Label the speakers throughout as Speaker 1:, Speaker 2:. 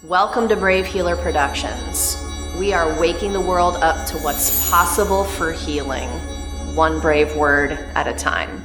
Speaker 1: Welcome to Brave Healer Productions. We are waking the world up to what's possible for healing, one brave word at a time.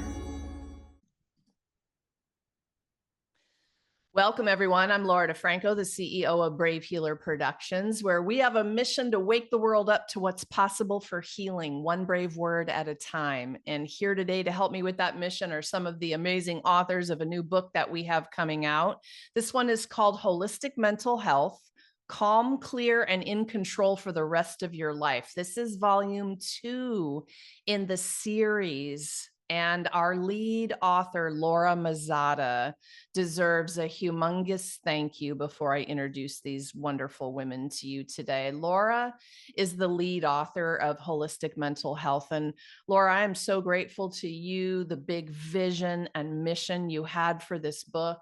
Speaker 1: Welcome, everyone. I'm Laurie Teal, the CEO of Brave Healer Productions, where we have a mission to wake the world up to what's possible for healing, one brave word at a time. And here today to help me with that mission are some of the amazing authors of a new book that we have coming out. This one is called Holistic Mental Health: Calm, Clear, and in Control for the Rest of Your Life. This is volume 2 in the series. And our lead author, Laura Mazzata, deserves a humongous thank you before I introduce these wonderful women to you today. Laura is the lead author of Holistic Mental Health. And Laura, I am so grateful to you, the big vision and mission you had for this book,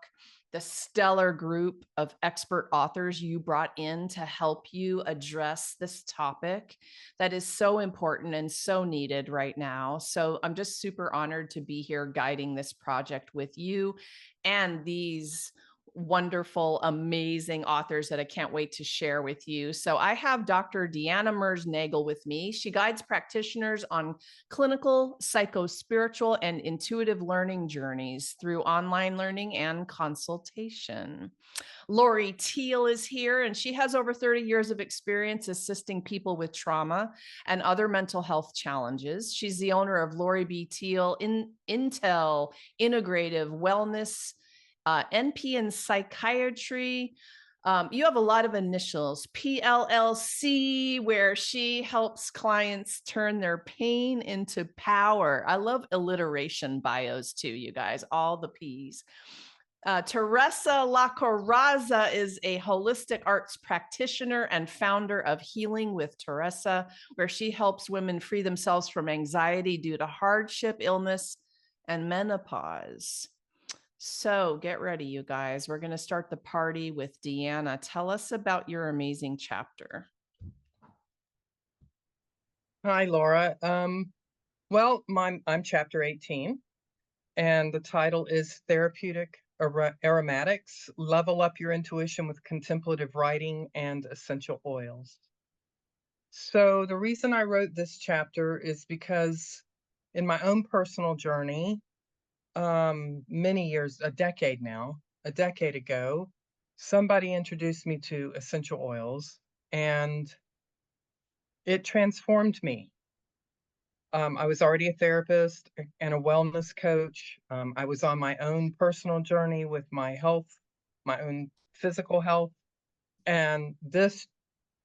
Speaker 1: the stellar group of expert authors you brought in to help you address this topic that is so important and so needed right now. So I'm just super honored to be here guiding this project with you and these wonderful, amazing authors that I can't wait to share with you. So I have Dr. DeeAnna Merz Nagel with me. She guides practitioners on clinical, psychospiritual, and intuitive learning journeys through online learning and consultation. Laurie Teal is here, and she has over 30 years of experience assisting people with trauma and other mental health challenges. She's the owner of Laurie B. Teal, Integrative, Wellness, NP in Psychiatry. You have a lot of initials. PLLC, where she helps clients turn their pain into power. I love alliteration bios too, you guys, all the P's. Teresa Lacorazza is a holistic arts practitioner and founder of Healing with Teresa, where she helps women free themselves from anxiety due to hardship, illness, and menopause. So get ready, you guys. We're going to start the party with DeeAnna. Tell us about your amazing chapter.
Speaker 2: Hi, Laura. Well, I'm chapter 18, and the title is Therapeutic Aromatics: Level Up Your Intuition with Contemplative Writing and Essential Oils. So the reason I wrote this chapter is because in my own personal journey, many years, a decade ago, somebody introduced me to essential oils, and it transformed me. I was already a therapist and a wellness coach. I was on my own personal journey with my health, my own physical health, and this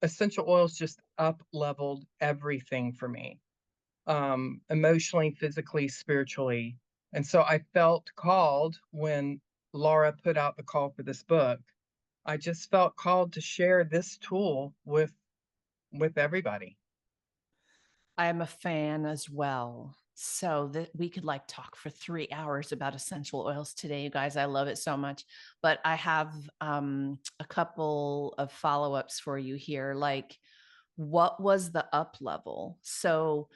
Speaker 2: essential oils just up-leveled everything for me, emotionally, physically, spiritually. And so I felt called when Laura put out the call for this book. I just felt called to share this tool with everybody.
Speaker 1: I am a fan as well. So that we could like talk for 3 hours about essential oils today, you guys. I love it so much. But I have a couple of follow-ups for you here. Like, what was the up level? So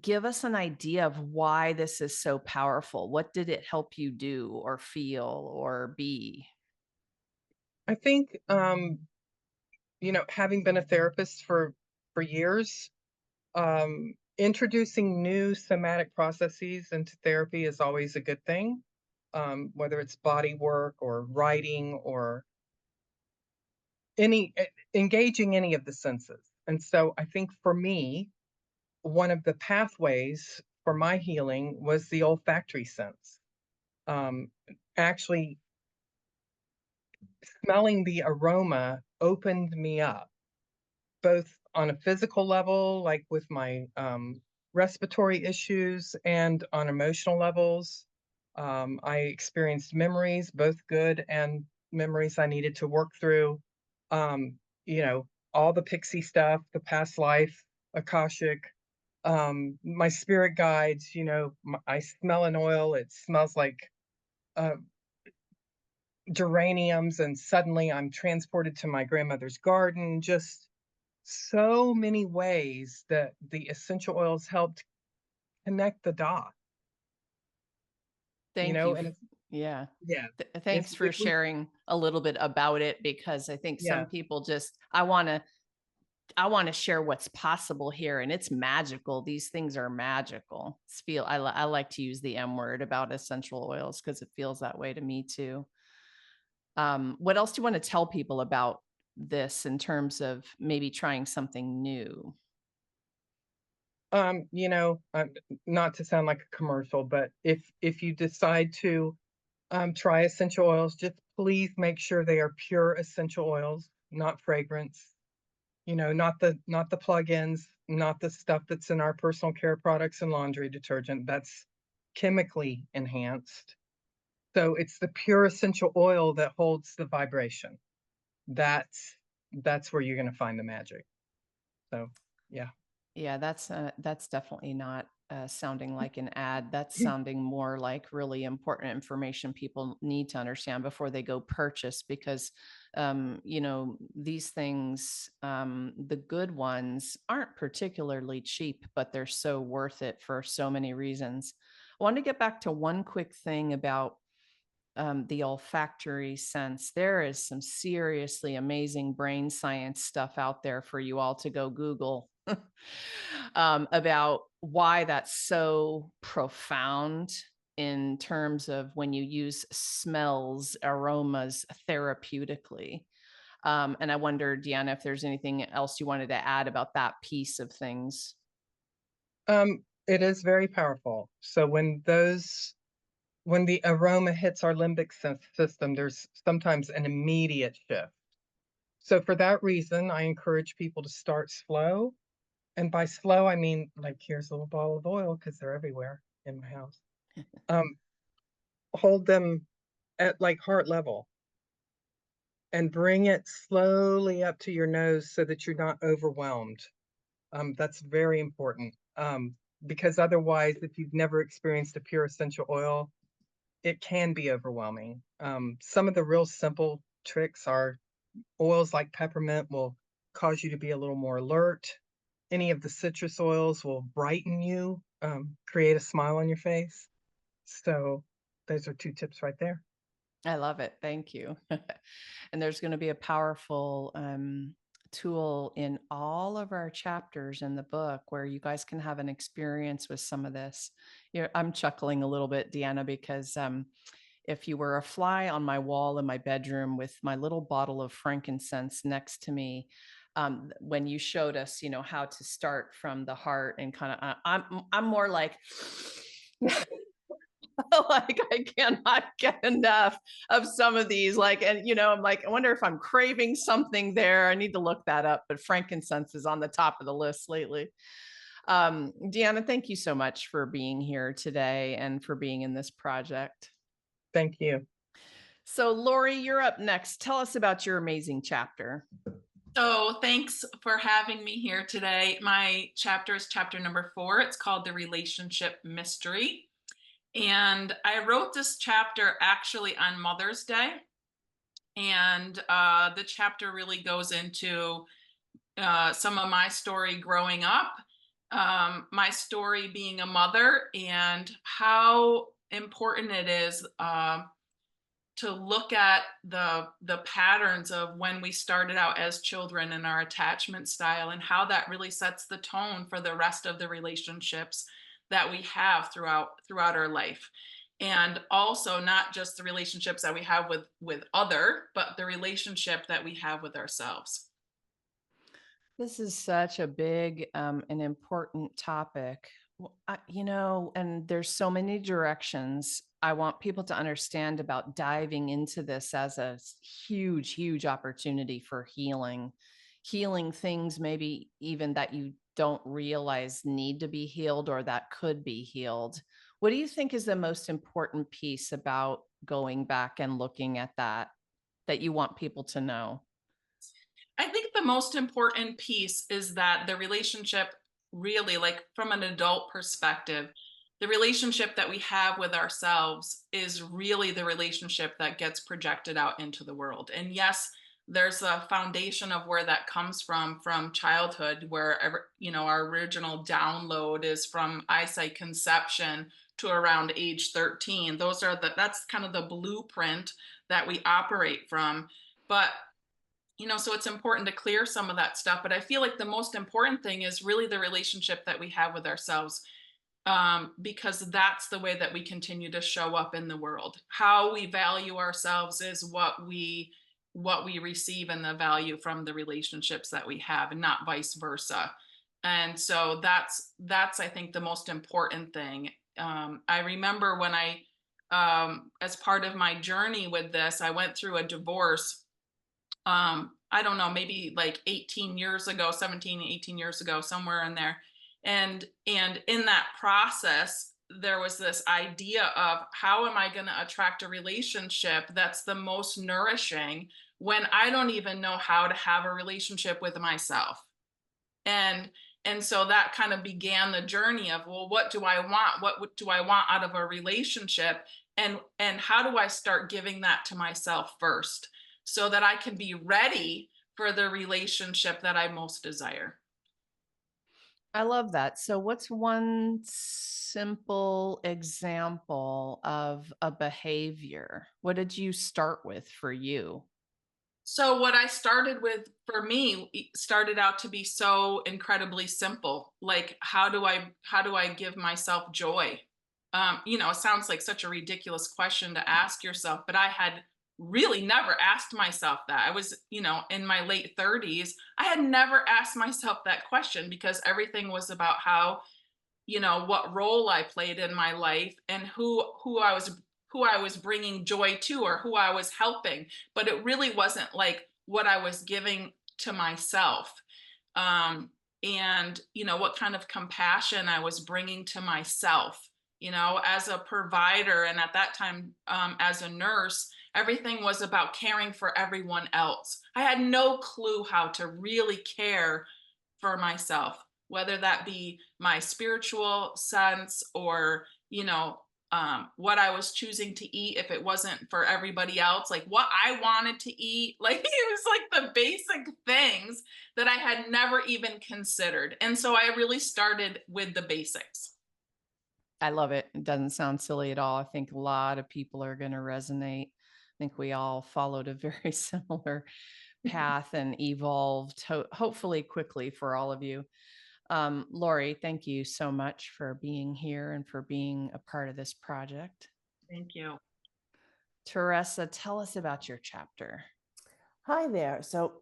Speaker 1: give us an idea of why this is so powerful. What did it help you do or feel or be?
Speaker 2: I think, having been a therapist for years, introducing new somatic processes into therapy is always a good thing, whether it's body work or writing or engaging any of the senses. And so I think for me, one of the pathways for my healing was the olfactory sense. Um, Actually, smelling the aroma opened me up, both on a physical level, like with my respiratory issues, and on emotional levels. I experienced memories, both good and memories I needed to work through. Um, all the pixie stuff, the past life, Akashic, my spirit guides. I smell an oil, it smells like uh, geraniums, and suddenly I'm transported to my grandmother's garden. Just so many ways that the essential oils helped connect the dots.
Speaker 1: Thank you.
Speaker 2: And
Speaker 1: Yeah.
Speaker 2: yeah,
Speaker 1: Thanks for
Speaker 2: if we
Speaker 1: sharing a little bit about it, because I think some
Speaker 2: Yeah.
Speaker 1: people just, I want to share what's possible here, and it's magical. These things are magical. I like to use the M word about essential oils because it feels that way to me too. What else do you want to tell people about this in terms of maybe trying something new?
Speaker 2: You know, not to sound like a commercial, but if you decide to try essential oils, just please make sure they are pure essential oils, not fragrance. You know, not the plugins, not the stuff that's in our personal care products and laundry detergent. That's chemically enhanced. So it's the pure essential oil that holds the vibration. That's where you're going to find the magic. So, yeah.
Speaker 1: Yeah, that's definitely not sounding like an ad. That's sounding more like really important information people need to understand before they go purchase, because these things, the good ones, aren't particularly cheap, but they're so worth it for so many reasons. I want to get back to one quick thing about the olfactory sense. There is some seriously amazing brain science stuff out there for you all to go Google about why that's so profound in terms of when you use smells, aromas therapeutically. And I wonder, DeeAnna, if there's anything else you wanted to add about that piece of things.
Speaker 2: It is very powerful. So when the aroma hits our limbic system, there's sometimes an immediate shift. So for that reason, I encourage people to start slow. And by slow, I mean like here's a little bottle of oil because they're everywhere in my house. Um, Hold them at like heart level and bring it slowly up to your nose so that you're not overwhelmed. That's very important. Because otherwise, if you've never experienced a pure essential oil, it can be overwhelming. Some of the real simple tricks are oils like peppermint will cause you to be a little more alert. Any of the citrus oils will brighten you, create a smile on your face. So those are two tips right there.
Speaker 1: I love it. Thank you. And there's going to be a powerful tool in all of our chapters in the book where you guys can have an experience with some of this. I'm chuckling a little bit, DeeAnna, because if you were a fly on my wall in my bedroom with my little bottle of frankincense next to me, when you showed us, how to start from the heart and kind of, I'm more like, like I cannot get enough of some of these. Like, and I'm like, I wonder if I'm craving something there. I need to look that up. But frankincense is on the top of the list lately. DeeAnna, thank you so much for being here today and for being in this project.
Speaker 2: Thank you.
Speaker 1: So, Laurie, you're up next. Tell us about your amazing chapter.
Speaker 3: So thanks for having me here today. My chapter is chapter number 4. It's called The Relationship Mystery. And I wrote this chapter actually on Mother's Day. And the chapter really goes into some of my story growing up, my story being a mother, and how important it is to look at the patterns of when we started out as children and our attachment style, and how that really sets the tone for the rest of the relationships that we have throughout our life. And also not just the relationships that we have with other, but the relationship that we have with ourselves.
Speaker 1: This is such a big and important topic. And there's so many directions I want people to understand about diving into this as a huge, huge opportunity for healing things, maybe even that you don't realize need to be healed or that could be healed. What do you think is the most important piece about going back and looking at that you want people to know?
Speaker 3: I think the most important piece is that the relationship, really, like from an adult perspective, the relationship that we have with ourselves is really the relationship that gets projected out into the world. And yes, there's a foundation of where that comes from childhood, where our original download is from eyesight conception to around age 13. That's kind of the blueprint that we operate from. But so it's important to clear some of that stuff. But I feel like the most important thing is really the relationship that we have with ourselves, because that's the way that we continue to show up in the world. How we value ourselves is what we receive, and the value from the relationships that we have, and not vice versa. And so that's I think the most important thing. I remember when as part of my journey with this, I went through a divorce. I don't know, maybe like 18 years ago, 17, 18 years ago, somewhere in there. And in that process, there was this idea of, how am I going to attract a relationship that's the most nourishing when I don't even know how to have a relationship with myself? And so that kind of began the journey of, well, what do I want? What do I want out of a relationship? And how do I start giving that to myself first, so that I can be ready for the relationship that I most desire?
Speaker 1: I love that. So what's one simple example of a behavior? What did you start with for you?
Speaker 3: So what I started with, for me, started out to be so incredibly simple. Like, how do I give myself joy? It sounds like such a ridiculous question to ask yourself, but I had really never asked myself that. I was, in my late 30s. I had never asked myself that question, because everything was about how, what role I played in my life, and who I was bringing joy to, or who I was helping. But it really wasn't like what I was giving to myself. And what kind of compassion I was bringing to myself, as a provider. And at that time, as a nurse, everything was about caring for everyone else. I had no clue how to really care for myself, whether that be my spiritual sense, or, what I was choosing to eat if it wasn't for everybody else, like what I wanted to eat. Like, it was like the basic things that I had never even considered. And so I really started with the basics.
Speaker 1: I love it. It doesn't sound silly at all. I think a lot of people are going to resonate. I think we all followed a very similar path and evolved, hopefully quickly, for all of you. Laurie, thank you so much for being here and for being a part of this project.
Speaker 3: Thank you.
Speaker 1: Teresa, tell us about your chapter.
Speaker 4: Hi there. So,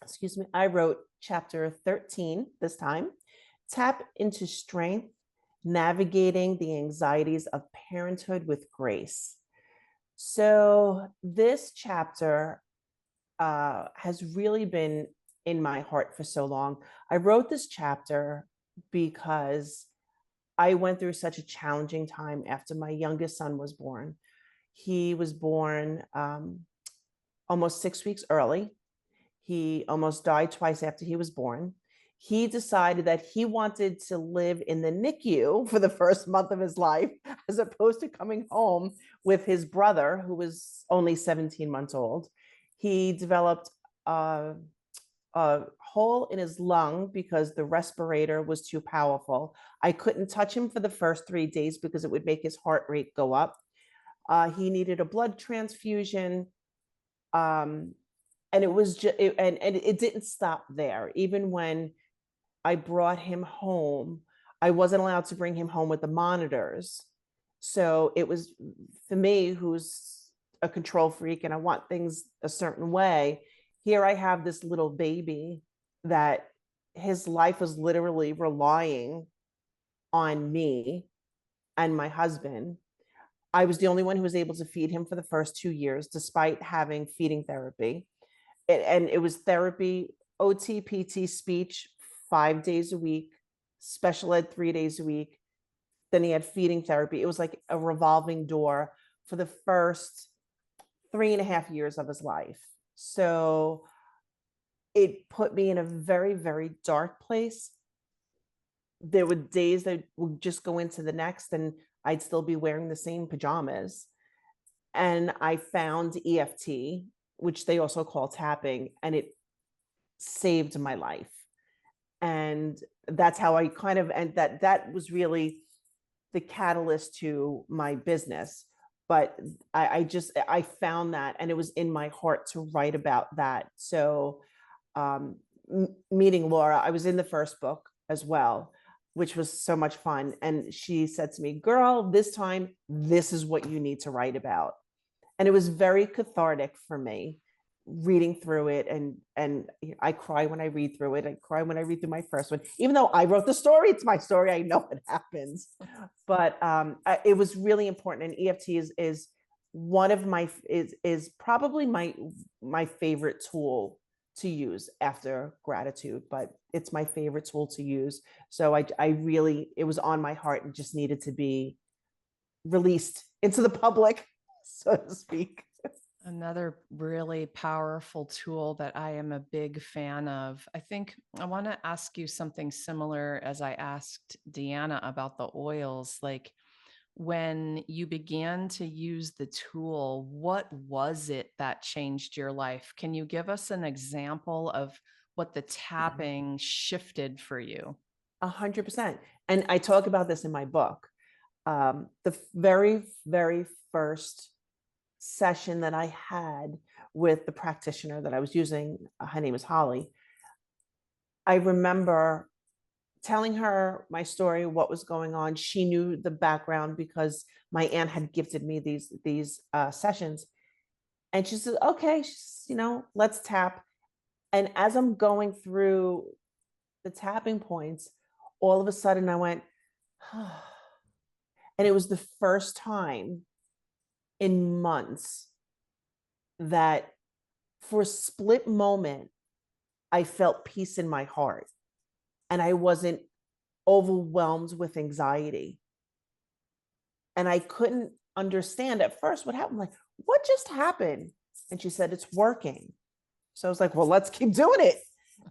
Speaker 4: excuse me, I wrote chapter 13 this time. Tap into strength, navigating the anxieties of parenthood with grace. So this chapter has really been in my heart for so long. I wrote this chapter because I went through such a challenging time after my youngest son was born. He was born almost 6 weeks early. He almost died twice after he was born. He decided that he wanted to live in the NICU for the first month of his life, as opposed to coming home with his brother, who was only 17 months old. He developed a hole in his lung because the respirator was too powerful. I couldn't touch him for the first 3 days because it would make his heart rate go up. He needed a blood transfusion. And it was just, and it didn't stop there. Even when I brought him home, I wasn't allowed to bring him home with the monitors. So it was, for me, who's a control freak and I want things a certain way, here I have this little baby that his life was literally relying on me and my husband. I was the only one who was able to feed him for the first 2 years, despite having feeding therapy. And it was therapy, OT, PT, speech, 5 days a week, special ed 3 days a week. Then he had feeding therapy. It was like a revolving door for the first 3.5 years of his life. So it put me in a very, very dark place. There were days that would just go into the next and I'd still be wearing the same pajamas. And I found EFT, which they also call tapping, and it saved my life. And that's how I and that was really the catalyst to my business. but I found that, and it was in my heart to write about that. So meeting Laura, I was in the first book as well, which was so much fun. And she said to me, girl, this time, this is what you need to write about. And it was very cathartic for me reading through it. And I cry when I read through it. I cry when I read through my first one, even though I wrote the story, it's my story. I know what happens, but it was really important. And EFT is one of my, is probably my favorite tool to use after gratitude, but it's my favorite tool to use. So I really, it was on my heart and just needed to be released into the public, so to speak.
Speaker 1: Another really powerful tool that I am a big fan of. I think I want to ask you something similar as I asked DeeAnna about the oils. Like, when you began to use the tool, what was it that changed your life? Can you give us an example of what the tapping shifted for you?
Speaker 4: 100%. And I talk about this in my book. The very, very first session that I had with the practitioner that I was using, her name is Holly. I remember telling her my story, what was going on. She knew the background because my aunt had gifted me these sessions. And she said, okay, let's tap. And as I'm going through the tapping points, all of a sudden I went, oh. And it was the first time in months that for a split moment, I felt peace in my heart and I wasn't overwhelmed with anxiety. And I couldn't understand at first what happened. Like, what just happened? And she said, it's working. So I was like, well, let's keep doing it.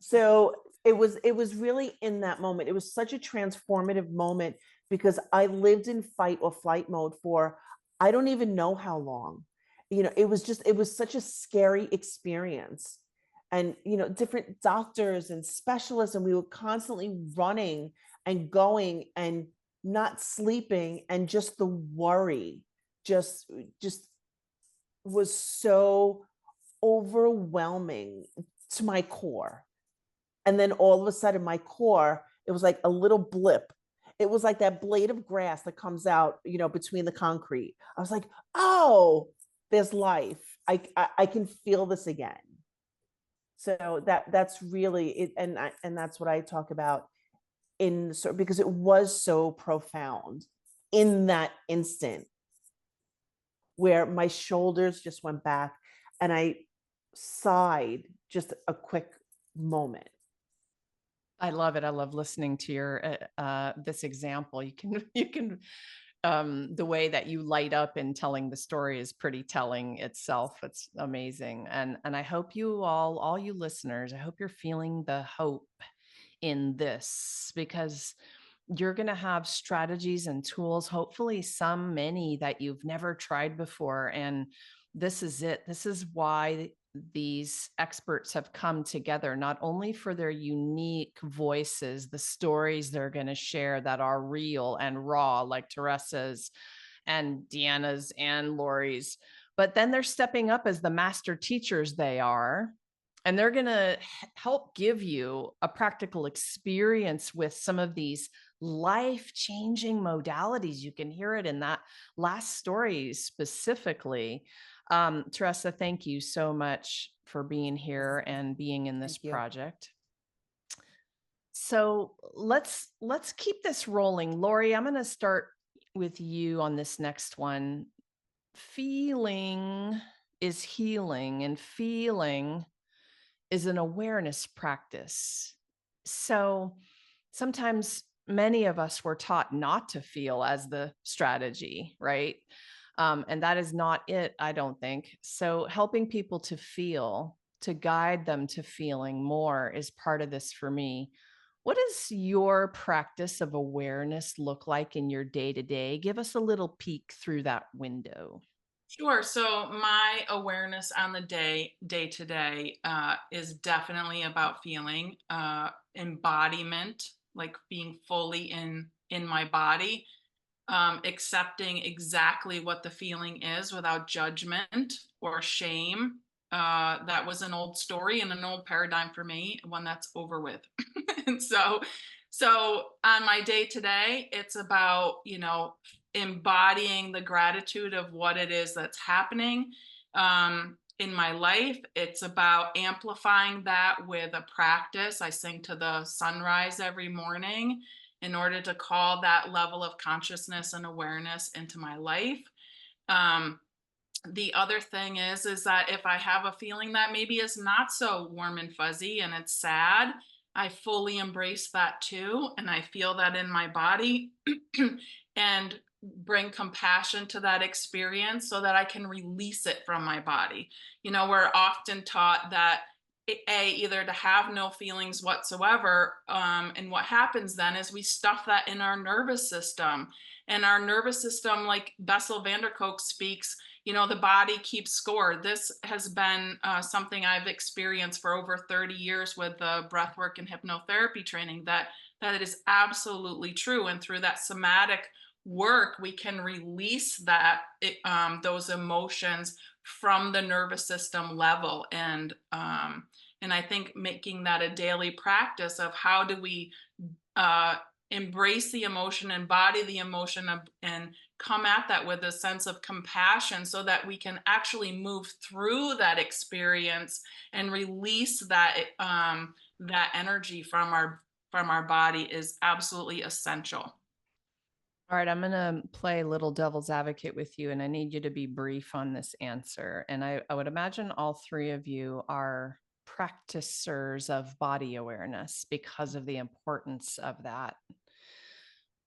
Speaker 4: So it was really in that moment. It was such a transformative moment because I lived in fight or flight mode for, I don't even know how long. It was such a scary experience. And, different doctors and specialists, and we were constantly running and going and not sleeping. And just the worry just was so overwhelming to my core. And then all of a sudden my core, it was like a little blip. It was like that blade of grass that comes out, between the concrete. I was like, oh, there's life. I can feel this again. So that's really it. And that's what I talk about because it was so profound in that instant where my shoulders just went back and I sighed just a quick moment.
Speaker 1: I love it. I love listening to your this example. You can the way that you light up in telling the story is pretty telling itself. It's amazing. And I hope you all you listeners, I hope you're feeling the hope in this, because you're going to have strategies and tools, hopefully many that you've never tried before. And this is it. This is why these experts have come together, not only for their unique voices, the stories they're going to share that are real and raw, like Teressa's and DeeAnna's and Laurie's, but then they're stepping up as the master teachers they are. And they're going to help give you a practical experience with some of these life-changing modalities. You can hear it in that last story specifically. Teresa, thank you so much for being here and being in this project. So let's keep this rolling. Laurie, I'm going to start with you on this next one. Feeling is healing, and feeling is an awareness practice. So sometimes many of us were taught not to feel as the strategy, right? And that is not it, I don't think. So helping people to feel, to guide them to feeling more is part of this for me. What does your practice of awareness look like in your day-to-day? Give us a little peek through that window.
Speaker 3: Sure. So my awareness on the day to day is definitely about feeling, embodiment, like being fully in my body, accepting exactly what the feeling is without judgment or shame. That was an old story and an old paradigm for me, one that's over with. And so on my day today, it's about, embodying the gratitude of what it is that's happening in my life. It's about amplifying that with a practice. I sing to the sunrise every morning in order to call that level of consciousness and awareness into my life. The other thing is that if I have a feeling that maybe is not so warm and fuzzy and it's sad, I fully embrace that too. And I feel that in my body and bring compassion to that experience so that I can release it from my body. We're often taught that either to have no feelings whatsoever. And what happens then is we stuff that in our nervous system. And our nervous system, like Bessel van der Kolk speaks, the body keeps score. This has been something I've experienced for over 30 years with the breathwork and hypnotherapy training, that it is absolutely true. And through that somatic work, we can release that those emotions from the nervous system level. And I think making that a daily practice of how do we embrace the emotion, embody the emotion, and come at that with a sense of compassion so that we can actually move through that experience and release that that energy from our body is absolutely essential.
Speaker 1: All right, I'm going to play little devil's advocate with you, and I need you to be brief on this answer. And I would imagine all three of you are practicers of body awareness because of the importance of that.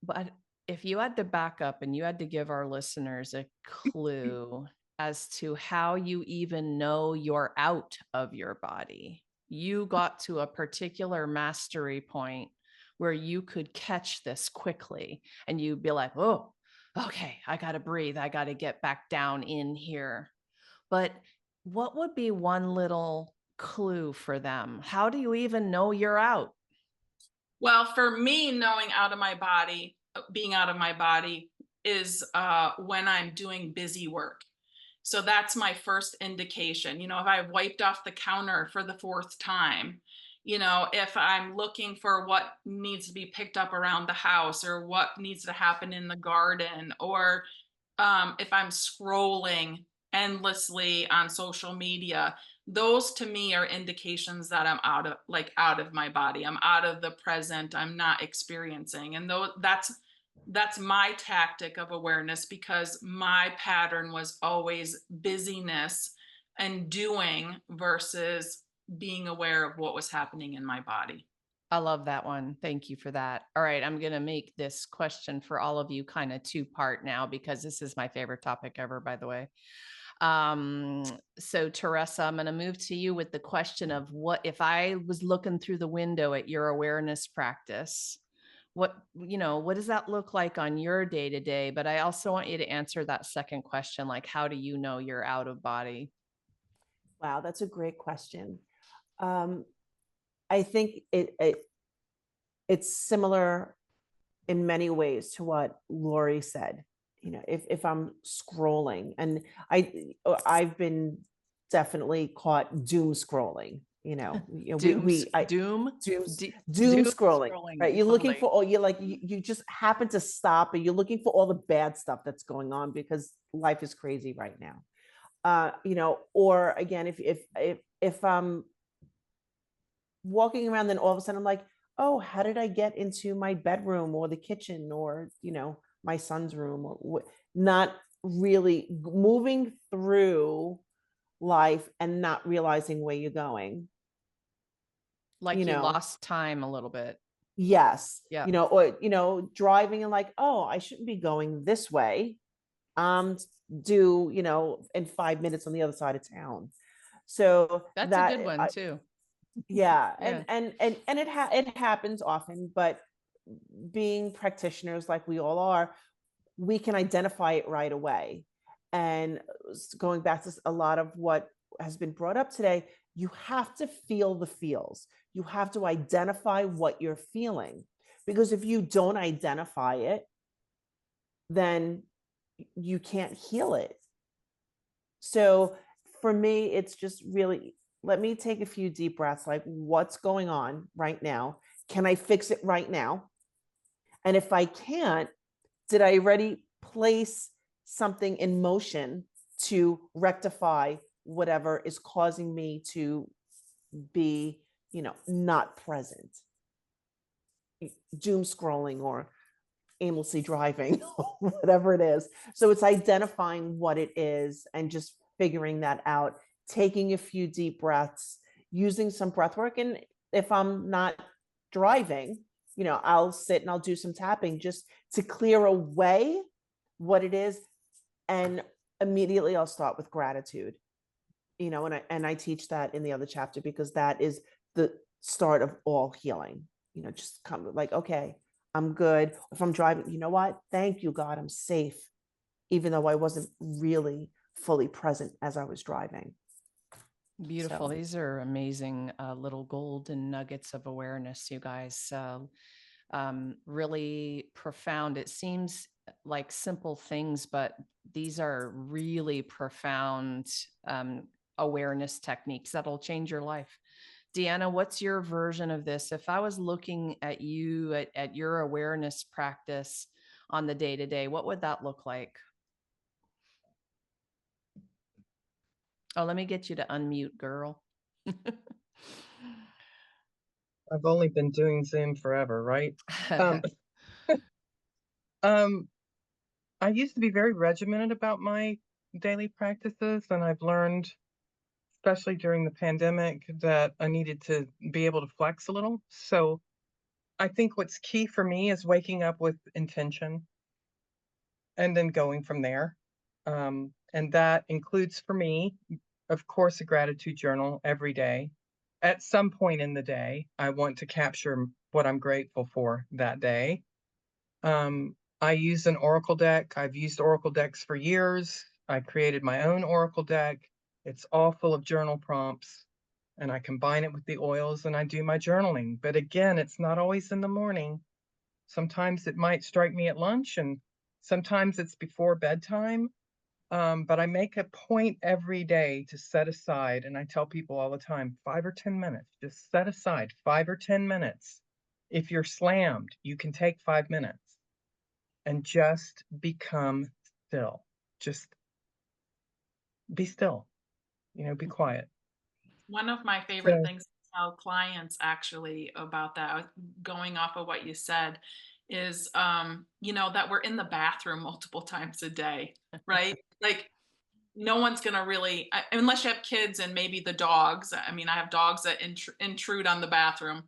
Speaker 1: But if you had to back up and you had to give our listeners a clue as to how you even know you're out of your body, you got to a particular mastery point where you could catch this quickly and you'd be like, oh, okay, I got to breathe. I got to get back down in here. But what would be one little clue for them? How do you even know you're out?
Speaker 3: Well, for me, knowing being out of my body is when I'm doing busy work. So that's my first indication. If I've wiped off the counter for the fourth time, if I'm looking for what needs to be picked up around the house or what needs to happen in the garden, or if I'm scrolling endlessly on social media, those to me are indications that I'm out of my body. I'm out of the present. I'm not experiencing. And that's my tactic of awareness, because my pattern was always busyness and doing versus being aware of what was happening in my body.
Speaker 1: I love that one. Thank you for that. All right. I'm going to make this question for all of you kind of two-part now, because this is my favorite topic ever, by the way. So Teresa, I'm going to move to you with the question of what if I was looking through the window at your awareness practice, what does that look like on your day to day? But I also want you to answer that second question, like, how do you know you're out of body?
Speaker 4: Wow, that's a great question. I think it's similar in many ways to what Laurie said. If I'm scrolling, and I've been definitely caught doom scrolling.
Speaker 1: Doom
Speaker 4: scrolling, right? You're looking for, you just happen to stop and you're looking for all the bad stuff that's going on because life is crazy right now. Or again, if I'm walking around, then all of a sudden I'm like, oh, how did I get into my bedroom or the kitchen or, my son's room, or not really moving through life and not realizing where you're going.
Speaker 1: Like you lost time a little bit.
Speaker 4: Yes.
Speaker 1: Yeah.
Speaker 4: Or, driving and like, oh, I shouldn't be going this way. In 5 minutes on the other side of town. So
Speaker 1: that's a good one too.
Speaker 4: Yeah. And it happens often, but being practitioners like we all are, we can identify it right away. And going back to a lot of what has been brought up today, you have to feel the feels. You have to identify what you're feeling, because if you don't identify it, then you can't heal it. So for me, it's just really, let me take a few deep breaths, like what's going on right now? Can I fix it right now? And if I can't, did I already place something in motion to rectify whatever is causing me to be, not present? Doom scrolling or aimlessly driving, whatever it is. So it's identifying what it is and just figuring that out, taking a few deep breaths, using some breath work. And if I'm not driving, I'll sit and I'll do some tapping just to clear away what it is. And immediately I'll start with gratitude, and I teach that in the other chapter, because that is the start of all healing. Just come like, okay, I'm good. If I'm driving, you know what? Thank you, God, I'm safe, even though I wasn't really fully present as I was driving.
Speaker 1: Beautiful.
Speaker 4: So.
Speaker 1: These are amazing little golden nuggets of awareness, you guys. Really profound. It seems like simple things, but these are really profound awareness techniques that'll change your life. DeeAnna, what's your version of this? If I was looking at you at your awareness practice on the day-to-day, what would that look like? Oh, let me get you to unmute, girl.
Speaker 2: I've only been doing Zoom forever, right? I used to be very regimented about my daily practices, and I've learned, especially during the pandemic, that I needed to be able to flex a little. So I think what's key for me is waking up with intention and then going from there. And that includes for me, of course, a gratitude journal every day. At some point in the day, I want to capture what I'm grateful for that day. I use an Oracle deck. I've used Oracle decks for years. I created my own Oracle deck. It's all full of journal prompts, and I combine it with the oils and I do my journaling. But again, it's not always in the morning. Sometimes it might strike me at lunch, and sometimes it's before bedtime. But I make a point every day to set aside, and I tell people all the time, 5 or 10 minutes, just set aside 5 or 10 minutes. If you're slammed, you can take 5 minutes and just become still. Just be still, be quiet.
Speaker 3: One of my favorite things to tell clients actually about that, going off of what you said, is, that we're in the bathroom multiple times a day, right? Like, no one's going to really, unless you have kids and maybe the dogs. I mean, I have dogs that intrude on the bathroom,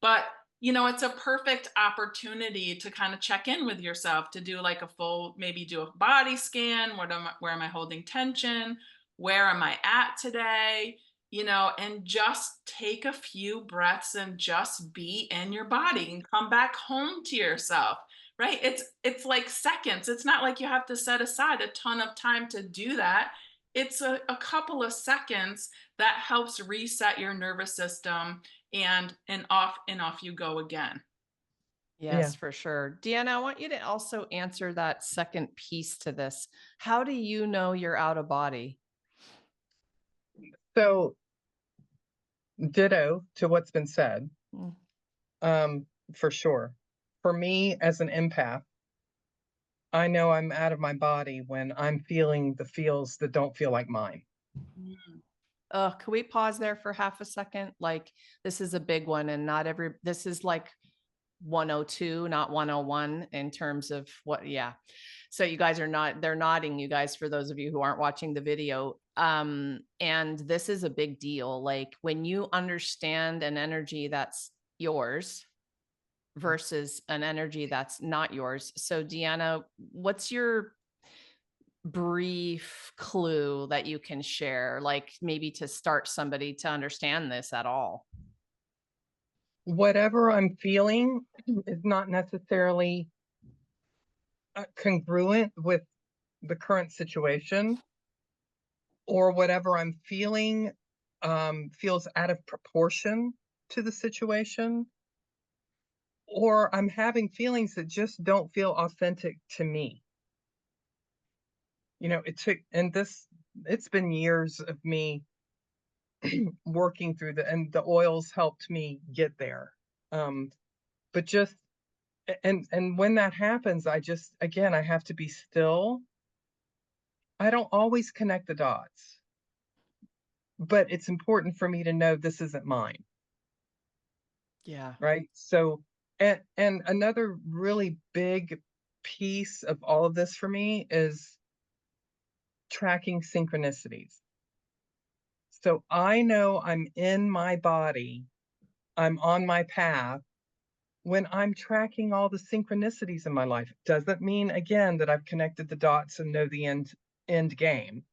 Speaker 3: but it's a perfect opportunity to kind of check in with yourself, to do like a full, maybe do a body scan. Where am I holding tension? Where am I at today? And just take a few breaths and just be in your body and come back home to yourself, right? It's like seconds. It's not like you have to set aside a ton of time to do that. It's a couple of seconds that helps reset your nervous system, and off you go again.
Speaker 1: Yes, for sure. DeeAnna, I want you to also answer that second piece to this. How do you know you're out of body?
Speaker 2: So ditto to what's been said. For sure. For me, as an empath, I know I'm out of my body when I'm feeling the feels that don't feel like mine.
Speaker 1: Can we pause there for half a second? Like, this is a big one, and this is like 102, not 101 in terms of what, So you guys they're nodding, you guys, for those of you who aren't watching the video. And this is a big deal. Like, when you understand an energy that's yours versus an energy that's not yours. So DeeAnna, what's your brief clue that you can share, like maybe to start somebody to understand this at all?
Speaker 2: Whatever I'm feeling is not necessarily congruent with the current situation, or whatever I'm feeling feels out of proportion to the situation, or I'm having feelings that just don't feel authentic to me. it's been years of me working through and the oils helped me get there. But just, and when that happens, again, I have to be still. I don't always connect the dots, but it's important for me to know this isn't mine.
Speaker 1: Yeah.
Speaker 2: Right. So, and another really big piece of all of this for me is tracking synchronicities. So I know I'm in my body, I'm on my path when I'm tracking all the synchronicities in my life. Doesn't mean, again, that I've connected the dots and know the end game,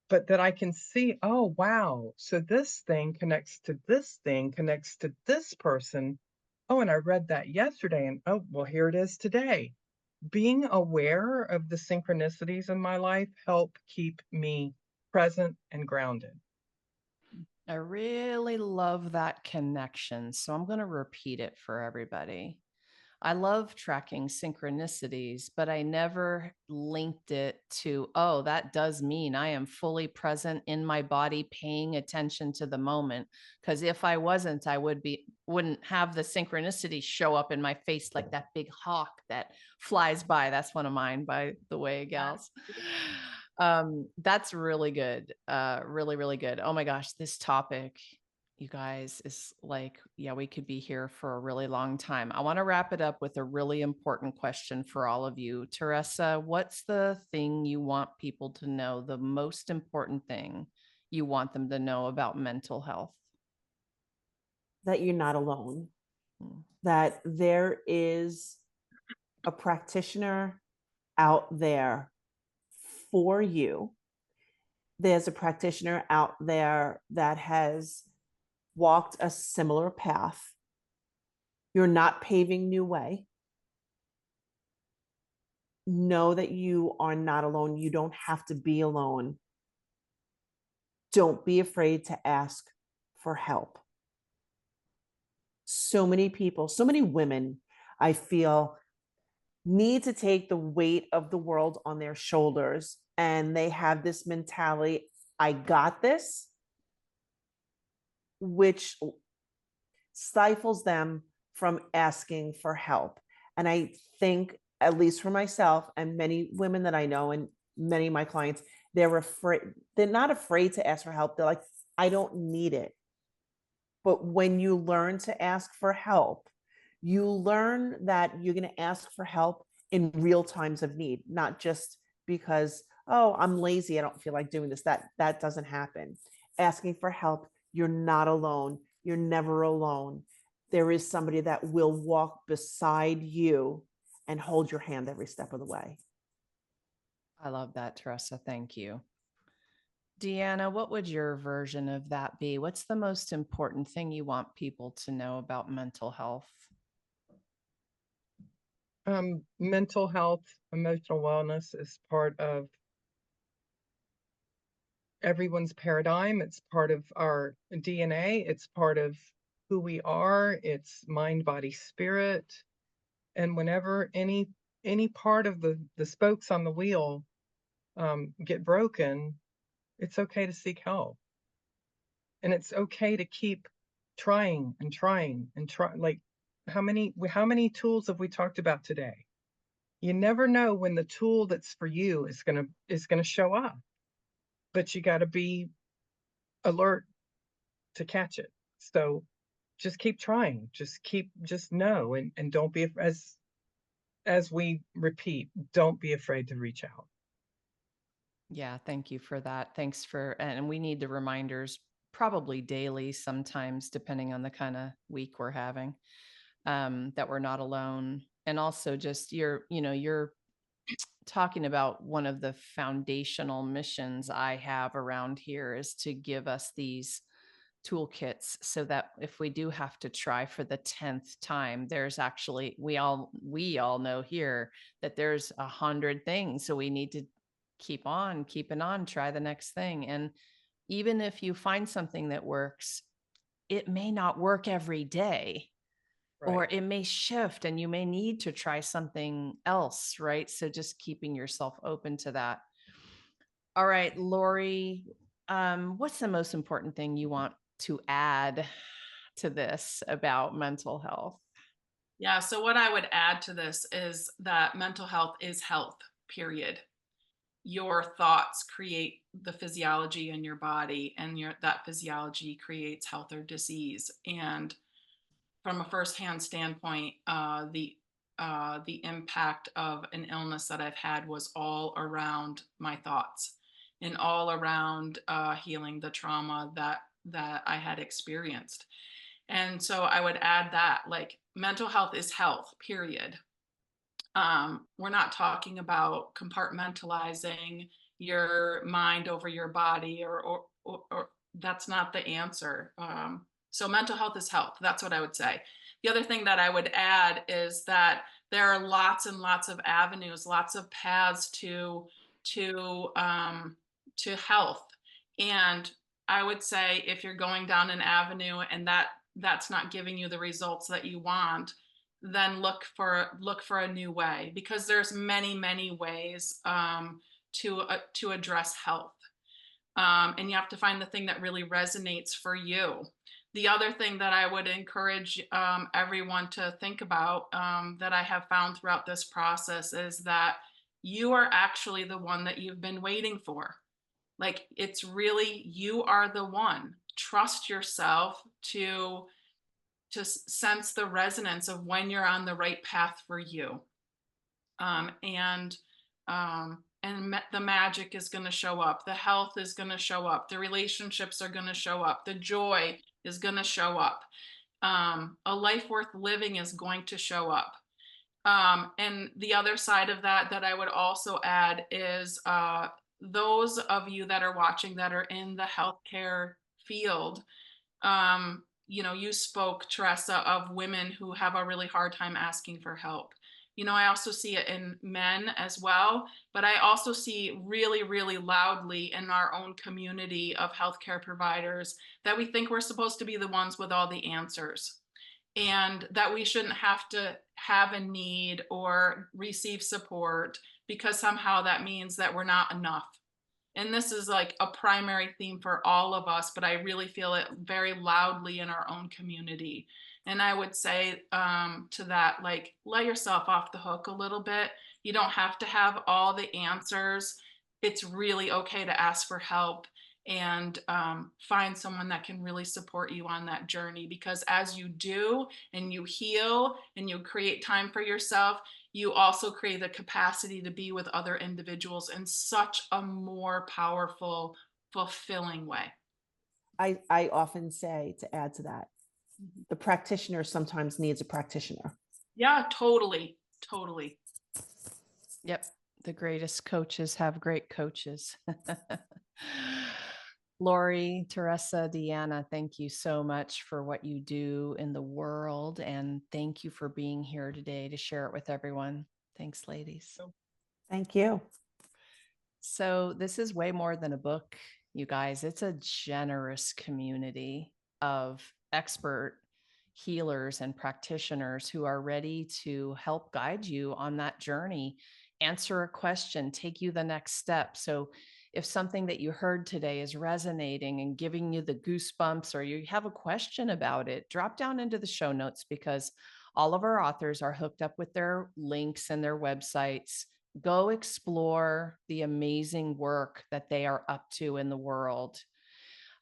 Speaker 2: but that I can see, oh, wow, so this thing connects to this thing, connects to this person. Oh, and I read that yesterday, and oh, well, here it is today. Being aware of the synchronicities in my life help keep me present and grounded.
Speaker 1: I really love that connection. So I'm going to repeat it for everybody. I love tracking synchronicities, but I never linked it to, oh, that does mean I am fully present in my body, paying attention to the moment. Because if I wasn't, I wouldn't have the synchronicity show up in my face like that big hawk that flies by. That's one of mine, by the way, gals. That's really good. Really, really good. Oh my gosh, this topic, you guys, is like, yeah, we could be here for a really long time. I want to wrap it up with a really important question for all of you. Teresa, what's the thing you want people to know, the most important thing you want them to know about mental health?
Speaker 4: That you're not alone,
Speaker 1: Hmm.
Speaker 4: that there is a practitioner out there for you. There's a practitioner out there that has walked a similar path. You're not paving new way. Know that you are not alone. You don't have to be alone. Don't be afraid to ask for help. So many people, so many women, I feel, need to take the weight of the world on their shoulders. And they have this mentality, I got this, which stifles them from asking for help. And I think, at least for myself and many women that I know and many of my clients, they're afraid. They're not afraid to ask for help. They're like, I don't need it. But when you learn to ask for help, you learn that you're going to ask for help in real times of need, not just because, oh, I'm lazy, I don't feel like doing this. That doesn't happen. Asking for help, you're not alone. You're never alone. There is somebody that will walk beside you and hold your hand every step of the way.
Speaker 1: I love that, Teresa. Thank you. DeeAnna, what would your version of that be? What's the most important thing you want people to know about mental health?
Speaker 2: Mental health, emotional wellness is part of everyone's paradigm. It's part of our DNA. It's part of who we are. It's mind, body, spirit. And whenever any part of the spokes on the wheel get broken, it's okay to seek help. And it's okay to keep trying and trying and try. Like, how many tools have we talked about today? You never know when the tool that's for you is gonna show up, but you got to be alert to catch it. So just keep trying. Just know, and don't be, as we repeat, don't be afraid to reach out.
Speaker 1: Yeah, thank you for that. Thanks for, and we need the reminders probably daily, sometimes depending on the kind of week we're having, that we're not alone. And also just you're talking about one of the foundational missions I have around here is to give us these toolkits so that if we do have to try for the 10th time, there's actually, we all know here that there's 100 things. So we need to keep on keeping on, try the next thing. And even if you find something that works, it may not work every day. Right. Or it may shift and you may need to try something else, right? So just keeping yourself open to that. All right, Laurie, what's the most important thing you want to add to this about mental health?
Speaker 3: Yeah, so what I would add to this is that mental health is health, period. Your thoughts create the physiology in your body, and that physiology creates health or disease. And from a firsthand standpoint, the impact of an illness that I've had was all around my thoughts and all around healing the trauma that I had experienced. And so I would add that, like, mental health is health, period. We're not talking about compartmentalizing your mind over your body, or that's not the answer. So mental health is health. That's what I would say. The other thing that I would add is that there are lots and lots of avenues, lots of paths to health. And I would say, if you're going down an avenue and that's not giving you the results that you want, then look for a new way, because there's many ways to address health. And you have to find the thing that really resonates for you. The other thing that I would encourage everyone to think about, that I have found throughout this process, is that you are actually the one that you've been waiting for. Like, it's really, you are the one. Trust yourself to sense the resonance of when you're on the right path for you. And the magic is going to show up. The health is going to show up. The relationships are going to show up. The joy is going to show up. A life worth living is going to show up. And the other side of that I would also add is those of you that are watching that are in the healthcare field. You spoke, Teresa, of women who have a really hard time asking for help. I also see it in men as well, but I also see really, really loudly in our own community of healthcare providers that we think we're supposed to be the ones with all the answers, and that we shouldn't have to have a need or receive support because somehow that means that we're not enough. And this is like a primary theme for all of us, but I really feel it very loudly in our own community. And I would say to that, like, let yourself off the hook a little bit. You don't have to have all the answers. It's really okay to ask for help and find someone that can really support you on that journey. Because as you do, and you heal, and you create time for yourself, you also create the capacity to be with other individuals in such a more powerful, fulfilling way.
Speaker 4: I often say, to add to that, the practitioner sometimes needs a practitioner.
Speaker 3: Yeah, totally.
Speaker 1: Yep. The greatest coaches have great coaches. Laurie, Teresa, DeeAnna, thank you so much for what you do in the world. And thank you for being here today to share it with everyone. Thanks, ladies.
Speaker 4: Thank you.
Speaker 1: So this is way more than a book, you guys. It's a generous community of expert healers and practitioners who are ready to help guide you on that journey, answer a question, take you the next step. So if something that you heard today is resonating and giving you the goosebumps, or you have a question about it, drop down into the show notes, because all of our authors are hooked up with their links and their websites. Go explore the amazing work that they are up to in the world.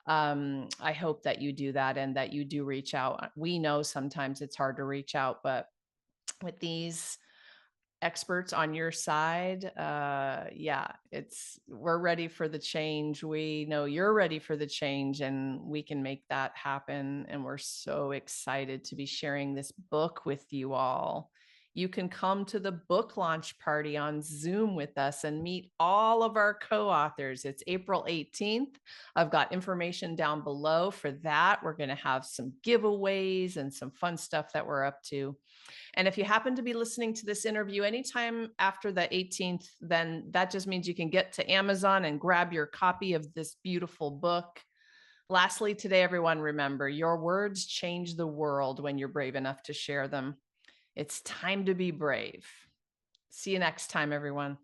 Speaker 1: I hope that you do that and that you do reach out. We know sometimes it's hard to reach out, but with these experts on your side, we're ready for the change. We know you're ready for the change, and we can make that happen. And we're so excited to be sharing this book with you all. You can come to the book launch party on Zoom with us and meet all of our co-authors. It's April 18th. I've got information down below for that. We're going to have some giveaways and some fun stuff that we're up to. And if you happen to be listening to this interview anytime after the 18th, then that just means you can get to Amazon and grab your copy of this beautiful book. Lastly, today, everyone, remember, your words change the world when you're brave enough to share them. It's time to be brave. See you next time, everyone.